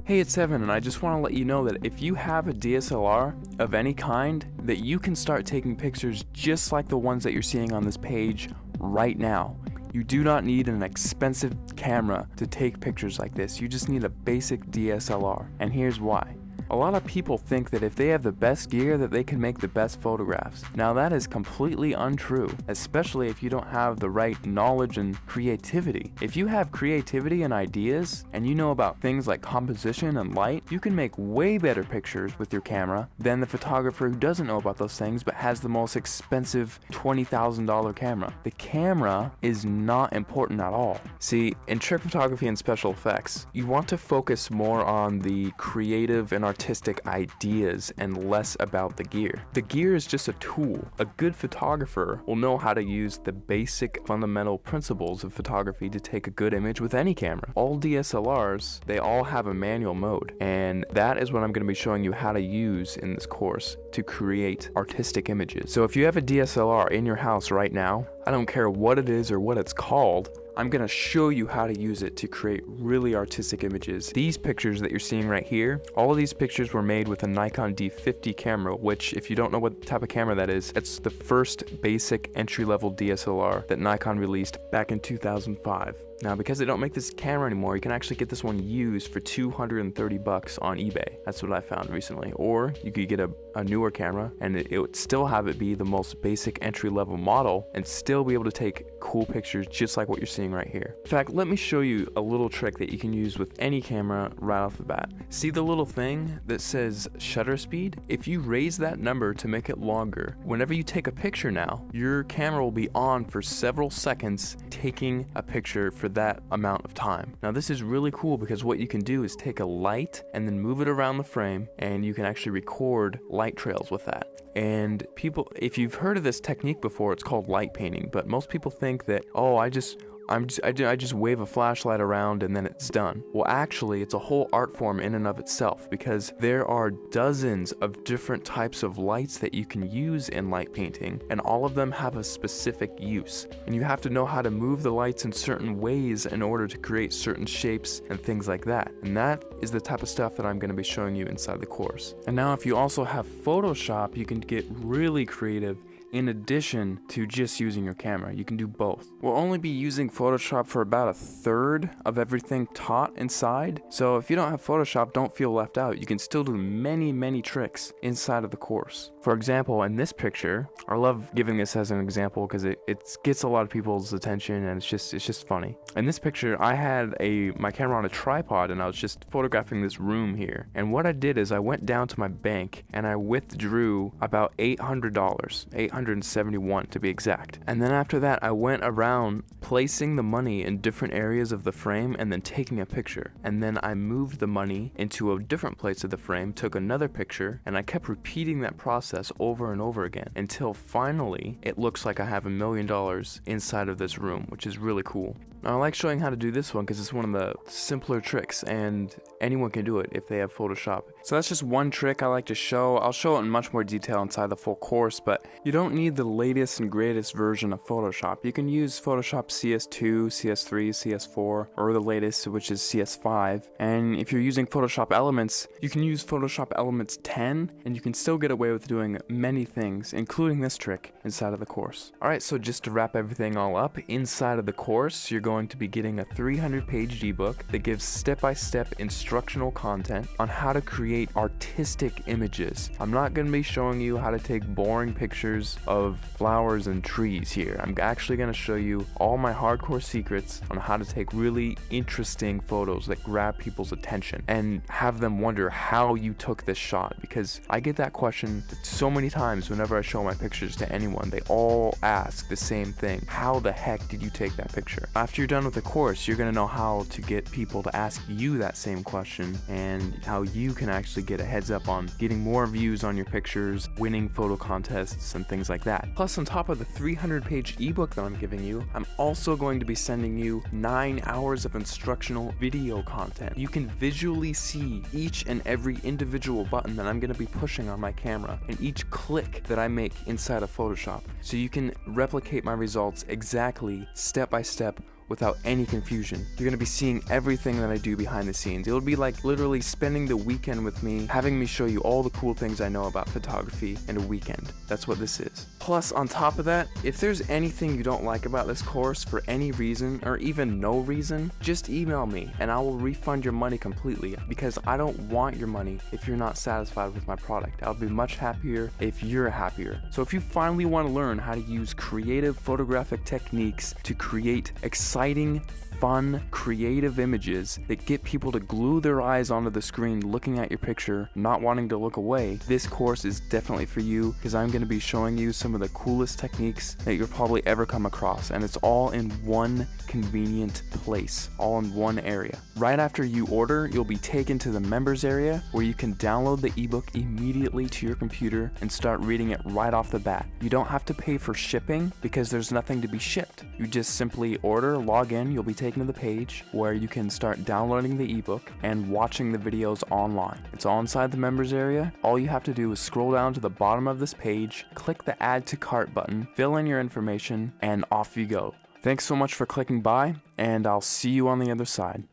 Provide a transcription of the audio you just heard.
Hey, it's Evan, and I just want to let you know that if you have a DSLR of any kind, that you can start taking pictures just like the ones that you're seeing on this page right now. You do not need an expensive camera to take pictures like this. You just need a basic DSLR, and here's why. A lot of people think that if they have the best gear that they can make the best photographs. Now that is completely untrue, especially if you don't have the right knowledge and creativity. If you have creativity and ideas, and you know about things like composition and light, you can make way better pictures with your camera than the photographer who doesn't know about those things but has the most expensive $20,000 camera. The camera is not important at all. See, in trick photography and special effects, you want to focus more on the creative and artistic ideas and less about the gear. The gear is just a tool. A good photographer will know how to use the basic fundamental principles of photography to take a good image with any camera. All DSLRs, they all have a manual mode, and that is what I'm going to be showing you how to use in this course to create artistic images. So if you have a DSLR in your house right now, I don't care what it is or what it's called, I'm gonna show you how to use it to create really artistic images. These pictures that you're seeing right here, all of these pictures were made with a Nikon D50 camera, which if you don't know what type of camera that is, it's the first basic entry-level DSLR that Nikon released back in 2005. Now, because they don't make this camera anymore, you can actually get this one used for $230 on eBay. That's what I found recently. Or you could get a newer camera and it would still have it be the most basic entry-level model and still be able to take cool pictures just like what you're seeing right here. In fact, let me show you a little trick that you can use with any camera right off the bat. See the little thing that says shutter speed? If you raise that number to make it longer, whenever you take a picture now, your camera will be on for several seconds taking a picture for that amount of time. Now this is really cool because what you can do is take a light and then move it around the frame, and you can actually record light trails with that. And people, if you've heard of this technique before, it's called light painting, but most people think that, oh, I just wave a flashlight around and then it's done. Well, actually, it's a whole art form in and of itself, because there are dozens of different types of lights that you can use in light painting, and all of them have a specific use. And you have to know how to move the lights in certain ways in order to create certain shapes and things like that. And that is the type of stuff that I'm going to be showing you inside the course. And now if you also have Photoshop, you can get really creative. In addition to just using your camera, you can do both. We'll only be using Photoshop for about a third of everything taught inside. So if you don't have Photoshop, don't feel left out. You can still do many tricks inside of the course. For example, in this picture, I love giving this as an example because it gets a lot of people's attention and it's just funny. In this picture, I had my camera on a tripod and I was just photographing this room here. And what I did is I went down to my bank and I withdrew about $800, $871 to be exact. And then after that, I went around placing the money in different areas of the frame and then taking a picture. And then I moved the money into a different place of the frame, took another picture, and I kept repeating that process over and over again until finally it looks like I have $1 million inside of this room, which is really cool. Now, I like showing how to do this one because it's one of the simpler tricks and anyone can do it if they have Photoshop. So that's just one trick I like to show. I'll show it in much more detail inside the full course, but you don't need the latest and greatest version of Photoshop. You can use Photoshop CS2, CS3, CS4, or the latest, which is CS5. And if you're using Photoshop Elements, you can use Photoshop Elements 10, and you can still get away with doing many things, including this trick, inside of the course. Alright, so just to wrap everything all up, inside of the course, you're going to be getting a 300-page ebook that gives step-by-step instructional content on how to create artistic images. I'm not going to be showing you how to take boring pictures of flowers and trees here. I'm actually going to show you all my hardcore secrets on how to take really interesting photos that grab people's attention and have them wonder how you took this shot, because I get that question so many times whenever I show my pictures to anyone. They all ask the same thing: how the heck did you take that picture? After you're done with the course, you're going to know how to get people to ask you that same question and how you can actually get a heads up on getting more views on your pictures, winning photo contests, and things like that. Plus, on top of the 300-page ebook that I'm giving you, I'm also going to be sending you 9 hours of instructional video content. You can visually see each and every individual button that I'm going to be pushing on my camera and each click that I make inside of Photoshop, so you can replicate my results exactly, step by step, without any confusion. You're gonna be seeing everything that I do behind the scenes. It'll be like literally spending the weekend with me, having me show you all the cool things I know about photography in a weekend. That's what this is. Plus, on top of that, if there's anything you don't like about this course for any reason, or even no reason, just email me and I will refund your money completely, because I don't want your money if you're not satisfied with my product. I'll be much happier if you're happier. So if you finally want to learn how to use creative photographic techniques to create exciting, fun, creative images that get people to glue their eyes onto the screen looking at your picture, not wanting to look away, this course is definitely for you, because I'm going to be showing you some of the coolest techniques that you'll probably ever come across, and it's all in one convenient place, all in one area. Right after you order, you'll be taken to the members area where you can download the ebook immediately to your computer and start reading it right off the bat. You don't have to pay for shipping because there's nothing to be shipped. You just simply order, log in, you'll be taken to the page where you can start downloading the ebook and watching the videos online. It's all inside the members area. All you have to do is scroll down to the bottom of this page, click the add to cart button, fill in your information, and off you go. Thanks so much for clicking by, and I'll see you on the other side.